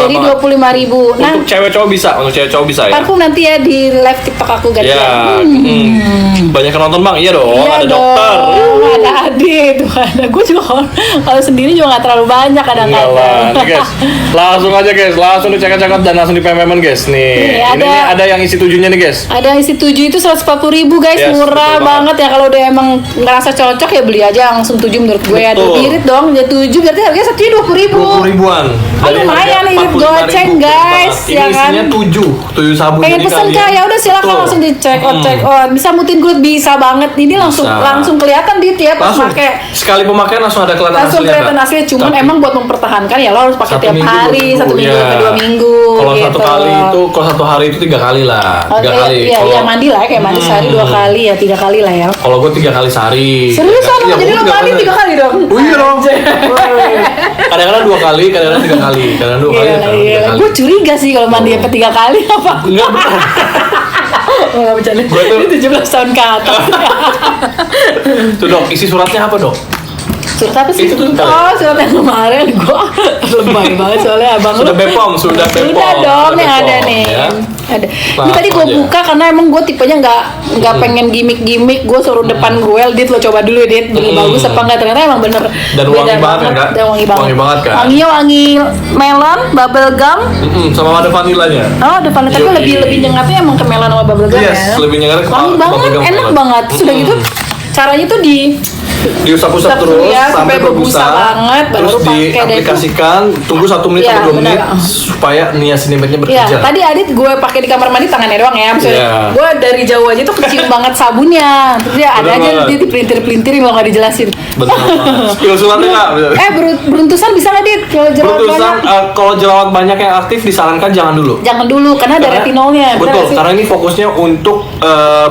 Jadi 25.000. Nah, untuk cewek cowok bisa ya. parfum nanti ya di live TikTok aku ganti. Ya, banyak yang nonton bang, iya dong, Iya ada dong, dokter. ada Adit, ada gue juga kalau sendiri juga nggak terlalu banyak Enggak lah, kadang-kadang. nih guys, langsung aja guys, langsung dicekot-cekot dan langsung dipememen guys. Nih, Nih, ini ada yang isi 7-nya nih guys. Ada isi 7 itu 140.000 guys, Yes, murah betul banget ya. Kalau dia emang ngerasa cocok ya beli aja langsung 7 menurut gue ya. Betul. Irit dong, ya 7 berarti harganya satunya 20.000. 20.000-an. Oh, lumayan nih, irit goceng guys, Ini ya kan? isinya 7 sabun. Pengen Jadi pesen kak, ya udah silakan Betul. langsung dicek out. Bisa mutin kulit bisa banget. Ini langsung kelihatan dit ya pas Langsung pakai. sekali pemakaian langsung ada kelihatan Langsung hasilnya, kelihatan Kak. hasilnya, cuman Tapi emang buat mempertahankan ya lo harus pakai satu tiap minggu, hari, 1 minggu iya. sampai 2 minggu. Kalau gitu. satu kali itu, kalau 1 hari itu 3 kali lah. 3 kali. Iya, Kalau- iya mandi lah ya, kayak mandi sehari 2 kali ya, 3 kali lah ya. Kalau gue 3 kali sehari. Seriusan Iya, jadi gua lo 3 mandi 3 kali dong? Oh iya dong. Kadang-kadang 2 kali, kadang-kadang 3 kali. Kadang 2 kali, kadang 3 kali. Gue curiga sih kalau mandi sampai 3 kali apa? Enggak benar. Oh, nggak bercanda. Gua tuh- Ini 17 tahun ke atas. Tuh dok, isi suratnya apa dok? Surat apa sih? Itu tuh, Oh, surat yang kemarin gue lebay banget soalnya abang Sudah lu. Bepom, sudah Bepom. Udah dong Sudah yang ada Bepom, nih. ya. Ada. Ini Langsung tadi gue aja. buka karena emang gue tipenya nggak pengen gimmick. Gue suruh depan gue, Dit lo coba dulu Dit, bener bagus apa enggak? Ternyata emang bener. Dan wangi beda banget kan, Kak? Dan wangi banget. Wangi banget, Kak? Wanginya wangi melon, bubble gum. Sama ada vanilanya. Oh, depan tapi Yoi. lebih nyengatnya emang ke melon sama bubble gum Yes, ya. lebih nyengat ke Wangi banget, bubble gum enak melon. banget. Sudah gitu caranya tuh diusap-usap terus ya, sampai berbusa, banget, baru terus pakai deh itu. diaplikasikan, tunggu 1 menit Iya, atau 2 menit benar. supaya niacinamide-nya Iya, bekerja. tadi Adit gue pakai di kamar mandi tangannya doang ya. Maksudnya Iya. gue dari jauh aja tuh kecium banget sabunnya. Terus ya ada Bener aja banget. dia dipelintir-pelintirin kalau nggak dijelasin. Betul banget. Spill suratnya Kak. Beruntusan bisa nggak Dit? Kalau jerawat Beruntusan, banyak? kalau jerawat banyak yang aktif disarankan jangan dulu. Jangan dulu karena ada retinolnya. bener Betul, nggak sih? karena ini fokusnya untuk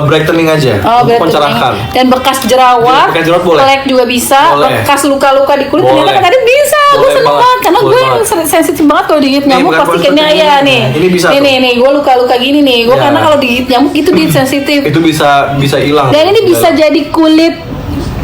brightening aja, Oh, untuk berarti mencerahkan. dan bekas jerawat, Bekas jerawat boleh. flek juga bisa, Boleh. bekas luka-luka di kulit ternyata Boleh. kan Adit bisa. Gue Boleh seneng banget. banget karena Boleh gue banget. sensitif banget kalau digigit Nih, nyamuk bukan pasti seperti kena ini. ya nih. Ini bisa tuh. Nih, gue luka-luka gini nih. Gue Ya. karena kalau digigit nyamuk itu Dit sensitif. Itu bisa hilang. Dan ini bisa jadi kulit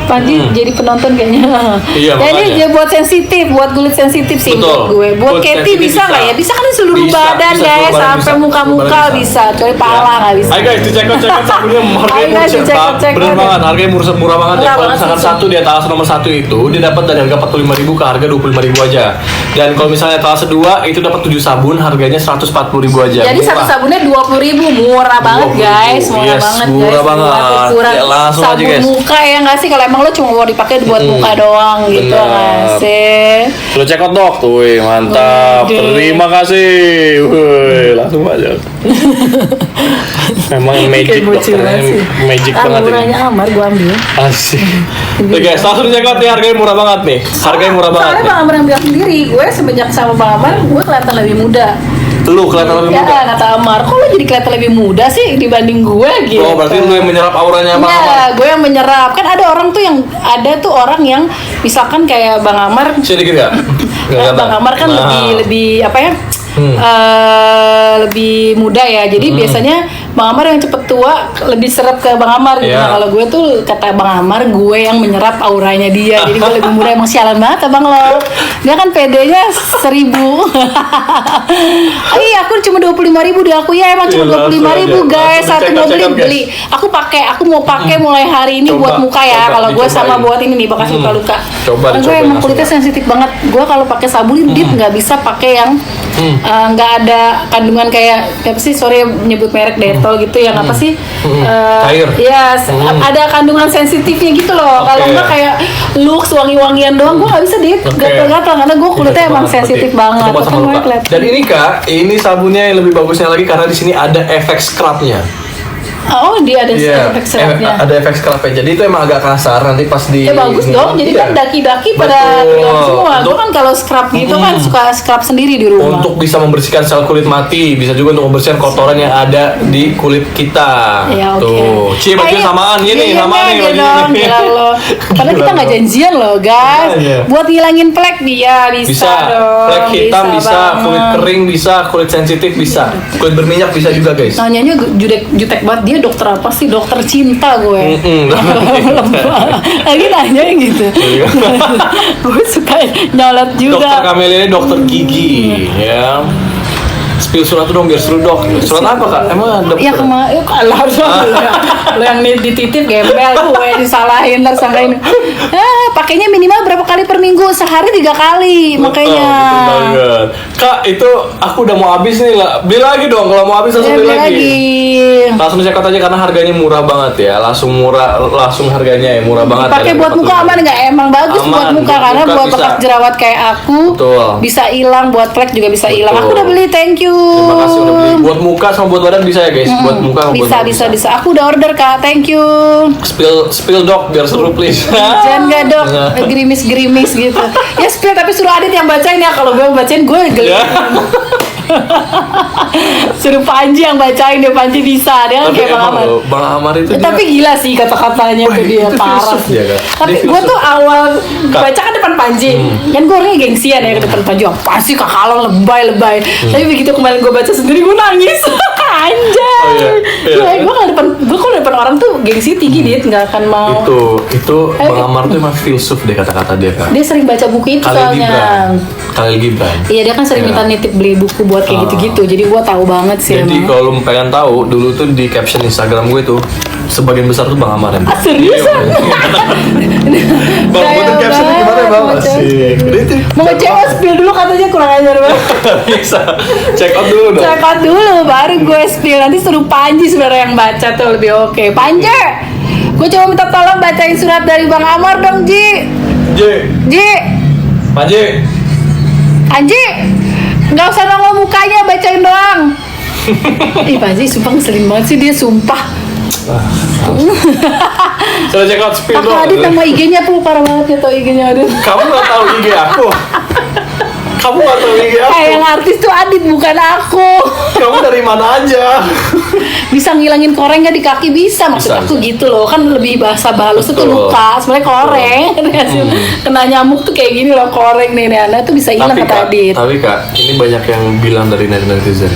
Panji jadi penonton kayaknya. Iya, Dan ini makanya. jadi buat sensitif, buat kulit sensitif sih Betul. menurut gue. Buat Kulit Katy sensitif bisa nggak ya? Bisa kan di seluruh Bisa, badan bisa, guys, seluruh badan sampai bisa. muka-muka Seluruh badan bisa, kecuali pala nggak bisa. Ayo guys, dicek-cek sabunnya harganya Ayo guys, murah, dicek-cek bener aja. banget, harganya murah banget ya. Murah Kalau banget misalkan sih. satu di etalase nomor 1 itu dia dapat dari harga 45.000 ke harga 25.000 aja. Dan kalau misalnya etalase 2 itu dapat 7 sabun harganya 140.000 aja. Jadi satu Murah. sabunnya 20.000, murah banget 20.000. guys, murah Yes, banget murah guys. banget. Buat ukuran Ya, langsung aja, sabun guys. muka ya nggak sih? Kalau emang lo cuma mau dipakai buat muka doang gitu Bener. nggak sih? Sudah check out dok, tuh mantap. Oke. Terima kasih. Wih, langsung aja. Memang magic Kayak bocil dokternya, banget sih. magic Ah, banget murahnya ini. Amar gue ambil. Asik. Oke guys, langsung check out nih, harganya murah banget nih. Harganya murah banget. Soalnya nih. Bang Amar yang bilang sendiri, gue semenjak sama Bang Amar, gue kelihatan lebih muda. Lu kelihatan lebih muda. Ya, kata Amar, kok lo jadi kelihatan lebih muda sih dibanding gue gitu. Oh, berarti lu yang menyerap auranya Bang Amar. Iya, gue yang menyerap. Kan ada orang tuh yang ada tuh orang yang misalkan kayak Bang Amar. Sini dikit enggak? Bang Amar kan lebih apa ya? Lebih muda ya. Jadi biasanya Bang Amar yang cepet tua lebih serap ke Bang Amar gitu. Iya. Nah, kalau gue tuh kata Bang Amar, gue yang menyerap auranya dia. Jadi gue lebih muda. Emang sialan banget abang lo. Dia kan PD-nya 1.000. Iya, aku cuma 25.000 di aku ya. Emang cuma Iya, 25.000 langsung aja. guys. Langsung Satu check out, mobil check out, guys. beli. Aku mau pakai mulai hari ini Coba, buat muka ya. coba, Kalau gue sama dicobain. buat ini nih bekas luka-luka. Coba, Karena gue dicobain emang langsung kulitnya ya. sensitif banget. Gue kalau pakai sabun Dit nggak bisa pakai yang nggak ada kandungan kayak apa sih, sorry nyebut merek Dettol gitu yang apa sih? Cair. Iya, ada kandungan sensitifnya gitu loh. Kalau Oke. nggak kayak Lux wangi-wangian doang, gue nggak bisa Dit. Oke. Gatal-gatal karena gue kulitnya Cocok emang banget, sensitif berarti. banget. Cocok banget sama Kan luka. gue kelihatan. Dan ini Kak, ini sabunnya yang lebih bagusnya lagi karena di sini ada efek scrubnya. Oh, dia ada Iya, efek serapnya. ada efek scrubnya. Jadi itu emang agak kasar nanti pas di. Ya bagus dong, jadi Iya. kan daki-daki pada Betul. bilang semua. Gue Untuk- kan kalau scrub gitu kan suka scrub sendiri di rumah. Untuk bisa membersihkan sel kulit mati, bisa juga untuk membersihkan kotoran yang ada di kulit kita. Ya, oke. Tuh, Cie baju Ayo, samaan iya, gini, iya, samaan nih iya bajunya dong, nih. gila lo. Padahal kita nggak janjian loh guys. Iya. Buat ngilangin plek dia bisa, Bisa, dong. flek hitam bisa, banget. kulit kering bisa, kulit sensitif bisa, kulit berminyak bisa juga guys. Nanyanya jutek banget, dia ini dokter apa sih? Dokter cinta gue. dokter cinta. Lagi nanya gitu. Gue suka nyolot juga. Dokter Kamelia ini dokter gigi, ya. Spill surat tuh dong biar seru dok. Surat apa kak? Emang ada? Ya kemarin, kalau lo yang dititip gembel gue disalahin ntar sangkain. Pakainya minimal berapa kali per minggu? Sehari 3 kali, makanya. Betul banget. Kak itu aku udah mau habis nih lah. Beli lagi dong kalau mau habis langsung Ya, beli lagi. lagi. Langsung check out aja karena harganya murah banget ya. Langsung harganya ya murah banget. Pakai buat muka aman nggak? Emang bagus Aman, buat muka buat karena muka buat bisa. bekas jerawat kayak aku Betul. bisa hilang, buat flek juga bisa hilang. Betul. Aku udah beli, thank you. Terima kasih udah beli. Buat muka sama buat badan bisa ya guys. Buat muka sama buat Bisa, badan bisa. Aku udah order kak, thank you. Spill dok biar seru please. Jangan nggak dok, gerimis gitu. Ya spill tapi suruh Adit yang bacain ya. Kalau gue bacain gue geli. Ya. Suruh Panji yang bacain, dia Panji bisa. Dia kan Tapi kayak Bang emang Amar. loh, Bang Amar itu dia. Tapi gila sih kata-katanya Wah, tuh dia itu parah filsuf sih. dia, Kak. Tapi Dia gue filsuf. tuh awal Kak. baca kan depan Panji. Kan gue orangnya gengsian ya ke depan Panji. Apa sih kakalan lebay. Tapi begitu kemarin gue baca sendiri gue nangis. Anjay. Oh, iya. Iya. Gue kalau depan orang tuh gengsi tinggi dia nggak akan mau. Itu Bang Amar tuh emang filsuf deh kata-kata dia kak. Dia sering baca buku itu soalnya. Khalil Gibran. Iya dia kan sering Iya. minta nitip beli buku buat kayak gitu-gitu. Jadi gue tahu banget sih Jadi emang. kalau lu pengen tahu, dulu tuh di caption Instagram gue tuh sebagian besar tuh Bang Amar yang bikin. Serius? Iya, Bang, gue tuh captionnya gimana bang? Asik. Itu. Mau ngecek spill dulu katanya kurang ajar banget. Bisa. Check out dulu dong. Check out dulu baru gue spill. Nanti suruh Panji sebenarnya yang baca tuh lebih oke. Panji, gue coba minta tolong bacain surat dari Bang Amar dong Ji. Ji, Panji. Panji, nggak usah nongol mukanya, bacain doang. Ih Panji sumpah ngeselin banget sih dia sumpah. Coba check out spill Aku dong. Adit nama IG-nya tuh parah banget ya tau IG-nya Adit. Kamu nggak tahu IG aku. Kamu nggak tahu IG aku. Yang artis tuh Adit bukan aku. Kamu dari mana aja? Bisa ngilangin koreng nggak di kaki bisa, maksud Bisa, aku gitu loh, kan lebih bahasa halus itu Betul. luka, sebenarnya koreng. Kena nyamuk tuh kayak gini loh, koreng nih Anda tuh bisa hilang kata Adit. Tapi kak, ini banyak yang bilang dari netizen.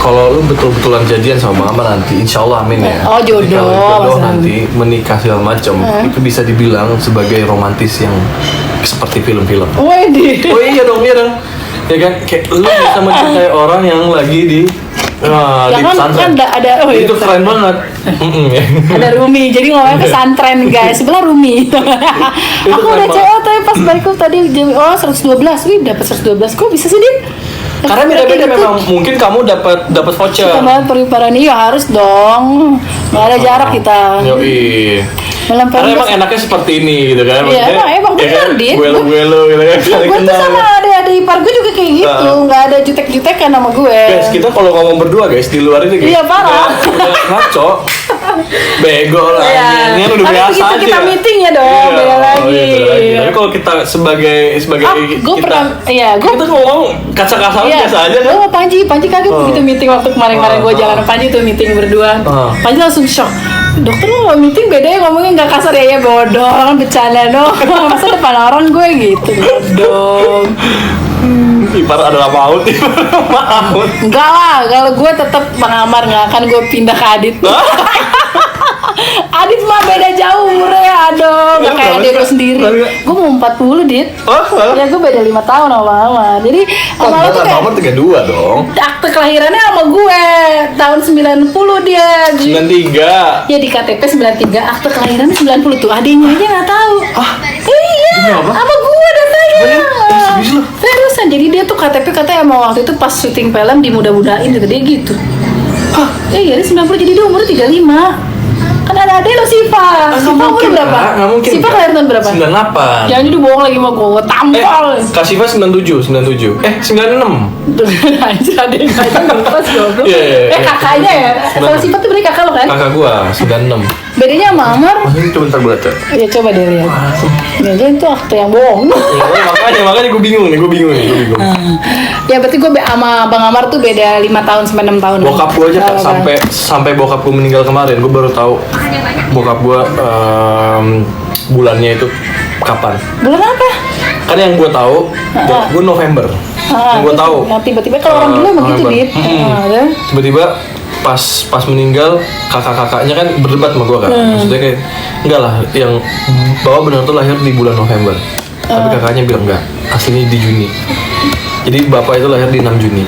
Kalau lu betul-betulan jadian sama Bang Amar nanti, insya Allah amin ya. Oh, jodoh. Jadi kalau jodoh Maksudnya. nanti menikah segala macam, itu bisa dibilang sebagai romantis yang seperti film-film. Waduh. Oh iya dong, ya kan? Kayak lu bisa mencintai orang yang lagi di Ya di kan, pesantren. ada oh iya, Itu keren banget. ada Rumi, jadi ngomongnya pesantren guys, sebelah Rumi. Aku udah keren cewek tapi pas balik tadi jam 112, wih dapat 112, kok bisa sih Dit? Karena beda-beda memang. Mungkin kamu dapat voucher. Tambahan perimparan iya harus dong, nggak ada jarak kita. Yoi. Malam Karena emang Pemdas. enaknya seperti ini gitu kan. Iya, Maksudnya, emang ya bener, kan, Dit. Gue lu gitu kan. Saling Gue tuh kenal. sama ada ipar gue juga kayak gitu, nggak ada jutek-jutekan sama gue. Guys, kita kalau ngomong berdua guys di luar itu guys. Iya, parah. Udah ngaco. Bego lah. Iya. Ini kan udah Tapi biasa begitu aja. kita meeting ya dong, Iya, beda lagi. oh iya, beda lagi. Tapi kalau kita sebagai Gue kita, pernah, iya, gue kita ngomong kaca-kaca biasa aja kan. Oh, Panji kaget begitu meeting waktu kemarin-kemarin gue jalan sama Panji tuh meeting berdua. Panji langsung shock. Dokter lo kalau meeting beda ya ngomongnya nggak kasar ya bodoh, kan bercanda dong. Masa depan orang gue gitu bodoh. Ipar adalah maut. Enggak lah, kalau gue tetap Bang Amar, nggak akan gue pindah ke Adit. Adit mah beda jauh umurnya, aduh, nggak kayak berapa adik sih, gue Kak? sendiri. Berapa? Gue mau 40 Dit. Oh, Ya gue beda 5 tahun sama Bang Amar. Jadi sama lo tuh kayak Bang Amar 32 dong. akte kelahirannya sama gue tahun 90 dia. 93. Ya di KTP 93, akte kelahirannya 90 tuh. Adiknya aja nggak tahu. Iya, Demi apa? sama gue datanya. Bener? Serius lu? Seriusan, jadi dia tuh KTP katanya emang waktu itu pas syuting film dimudah-mudahin gitu, dia gitu. Iya, dia 90 jadi dia umurnya 35. Kan ada adek lo Siva. Siva umur berapa? Nggak mungkin. Siva Kak. kelahiran tahun berapa? 98. Jangan jadi bohong lagi sama gue tampol. Kak Siva 97. 96. Anjir adek aja ngepas goblok. Iya, iya, iya. Kakaknya ya. Kalau Siva tuh berarti kakak lo kan? Kakak gua 96. Bedanya sama Amar. Maksudnya coba ntar gua baca. Ya coba deh lihat. Ya jadi itu akte yang bohong. Ya, makanya gue bingung nih. Ya berarti gue sama Bang Amar tuh beda 5 tahun sampai 6 tahun. Bokap gua aja Kak, Kalau sampai bokap gua meninggal kemarin, gua baru tahu bokap gua bulannya itu kapan. bulan apa? Kan yang gua tahu, bokap gua November. Yang gua tahu. Nah, tiba-tiba kalau orang dulu emang gitu, November. Dit. Ada. Tiba-tiba pas meninggal kakak-kakaknya kan berdebat sama gue kan. Maksudnya kayak enggak lah, yang bapak benar tuh lahir di bulan November. Tapi kakaknya bilang enggak, aslinya di Juni. Jadi bapak itu lahir di 6 Juni.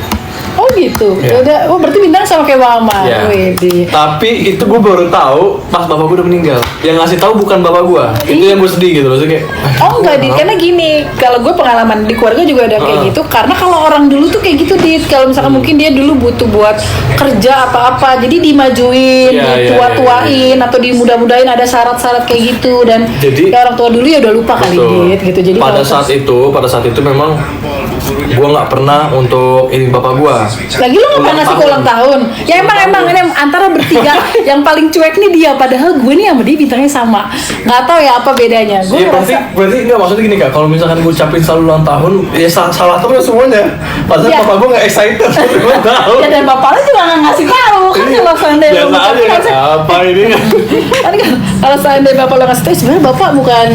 Oh gitu. Iya. Udah, oh berarti bintang sama kayak mama. Ya. Widih. Tapi itu gue baru tahu pas bapak gue udah meninggal. Yang ngasih tahu bukan bapak gue. Itu yang gue sedih gitu loh. Kayak, Oh enggak, Dit, karena gini, kalau gue pengalaman di keluarga juga ada kayak gitu. Karena kalau orang dulu tuh kayak gitu, Dit. Kalau misalkan mungkin dia dulu butuh buat kerja apa-apa, jadi dimajuin, Iya, ditua-tuain, atau dimudah-mudahin ada syarat-syarat kayak gitu. Dan Jadi- ya orang tua dulu ya udah lupa kali, betul. Dit, gitu. Jadi pada kalau- saat itu memang gue nggak pernah untuk ini bapak gue. lagi lu nggak ngasih ke ulang tahun. Ya emang ini antara bertiga yang paling cuek nih dia. Padahal gue nih sama dia bintangnya sama. Nggak tahu ya apa bedanya. Gue Iya, ngerasa berarti nggak, maksudnya gini Kak, kalau misalkan gue ucapin selalu ulang tahun, ya salah terus semuanya. Padahal Iya. bapak gue nggak excited ulang tahun. ya dan bapak lu juga nggak ngasih tahu kan kalau seandainya lu Biasa aja ngucapin kan, harusnya- apa ini? kan kalau seandainya bapak lo ngasih tahu sebenarnya bapak bukan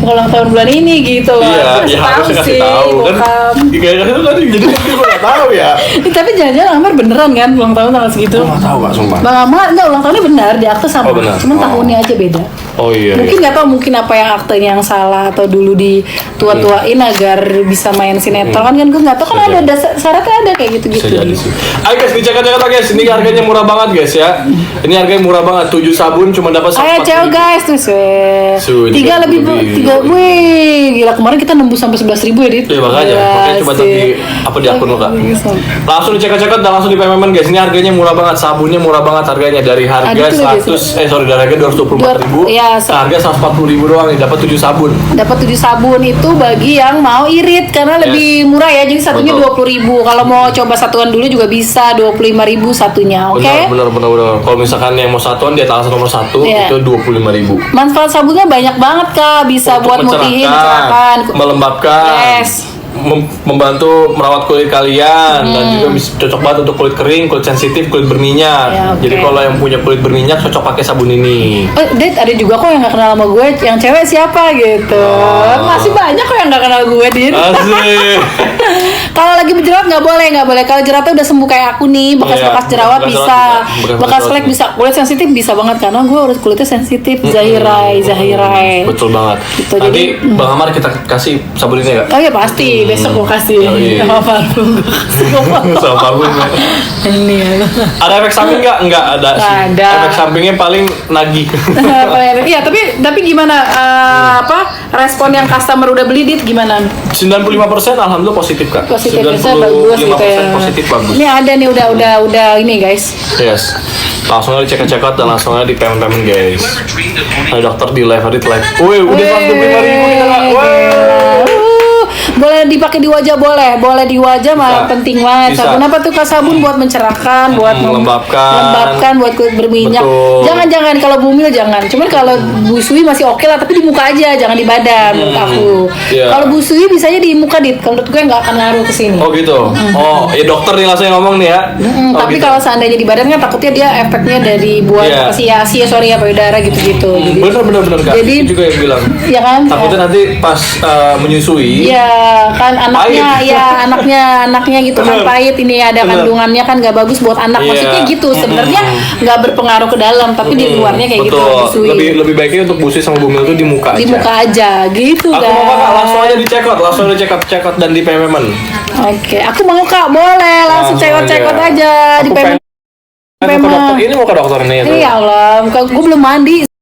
ulang tahun bulan ini gitu loh. Iya, Harusnya ya harusnya kasih sih, tahu kan. bokap. Kayak gitu kan, jadi gue nggak tahu ya. Tapi jangan-jangan Amar beneran kan ulang tahun tanggal segitu. Gue nggak tahu Kak, sumpah. Bang Amar enggak ulang tahunnya benar di akte sama, Oh, benar. cuman Oh. tahunnya aja beda. Oh iya. Mungkin nggak tahu, mungkin apa yang aktenya yang salah atau dulu di tua-tuain agar bisa main sinetron kan gue nggak tahu kan Bisa ada jadi. dasar syaratnya ada kayak gitu-gitu. Bisa jadi sih. Ayo guys, dicek-cek guys. Ini harganya murah banget guys ya. Ini harganya murah banget. 7 sabun cuma dapat Ayo cewek guys tuh Su, tiga lebih 30.000. tiga, wih gila kemarin kita nembus sampai 11.000 ya Dit. Ya makanya, makanya coba cek di apa di akun lo Kak. Langsung dicek-cek dan langsung di PMM guys. Ini harganya murah banget, sabunnya murah banget harganya dari harga Ada tuh 100 dari harga 224.000 Iya, ke harga 140.000 doang nih, dapat 7 sabun. Dapat 7 sabun itu bagi yang mau irit karena lebih murah ya. Jadi satunya Betul. 20.000. Kalau mau coba satuan dulu juga bisa 25.000 satunya, oke? Benar. Kalau misalkan yang mau satuan di atas nomor 1 Iya. itu 25.000. Manfaat sabunnya banyak banget Kak, bisa buat mutihin, mencerahkan. melembabkan, Yes. membantu merawat kulit kalian dan juga bisa cocok banget untuk kulit kering, kulit sensitif, kulit berminyak. Ya, oke. Jadi kalau yang punya kulit berminyak cocok pakai sabun ini. Oh, Dit, ada juga kok yang gak kenal sama gue, yang cewek siapa gitu. Masih banyak kok yang gak kenal gue, Dit. Asik. Kalau lagi berjerawat nggak boleh. Kalau jerawatnya udah sembuh kayak aku nih, bekas-bekas Iya, jerawat bekas bisa, jerawat bekas bisa. flek bisa, kulit sensitif bisa banget karena gue harus kulitnya sensitif. Zahirai. Betul banget. Gitu, Nanti jadi, Bang Amar kita kasih sabun ini ya. Oh ya pasti, besok gue kasih Oh, iya. sama parfum. Gue kasih sama Sama parfum ya. Ini ya. Ada efek samping nggak? Nggak ada sih. Nggak ada. Efek sampingnya paling nagih. Iya, tapi gimana respon yang customer udah beli Dit gimana? 95% alhamdulillah positif Kak. Positifnya bagus gitu ya. Positif bagus. Ini ada nih udah ini guys. Yes. Langsung aja cek dan langsung aja di payment guys. Ada dokter di live, Wih, udah 125.000 nih Kak. Wih. Boleh dipakai di wajah, boleh di wajah malah Bisa. penting banget. Bisa. Sabun apa tuh Kak? Sabun buat mencerahkan, buat melembabkan, buat kulit berminyak. Betul. Jangan kalau bumil jangan. Cuman kalau busui masih oke lah, tapi di muka aja, jangan di badan menurut aku. Iya. Kalau busui bisanya di muka Dit. Kalau menurut gue nggak akan ngaruh ke sini. Oh gitu. Oh, ya dokter nih langsung yang ngomong nih ya. Oh, Tapi gitu. kalau seandainya di badan kan takutnya dia efeknya dari buat Iya. payudara gitu-gitu. Jadi, bener Kak. Jadi- Itu juga yang bilang. ya kan? Takutnya nanti pas menyusui. Iya kan anaknya Pahit. ya anaknya gitu kan Bener. pahit, ini ada Bener. kandungannya kan nggak bagus buat anak, Iya. maksudnya gitu sebenarnya nggak berpengaruh ke dalam tapi di luarnya kayak gitu Betul. busui. Lebih baiknya untuk busui sama bumil itu di muka Di aja. muka aja gitu Aku guys. mau Kak, langsung aja di check out dan di payment. Oke, aku mau Kak, boleh langsung check out aja di Aku payment. pengen ke dokter ini, mau ke dokter ini. Ya Allah, gue belum mandi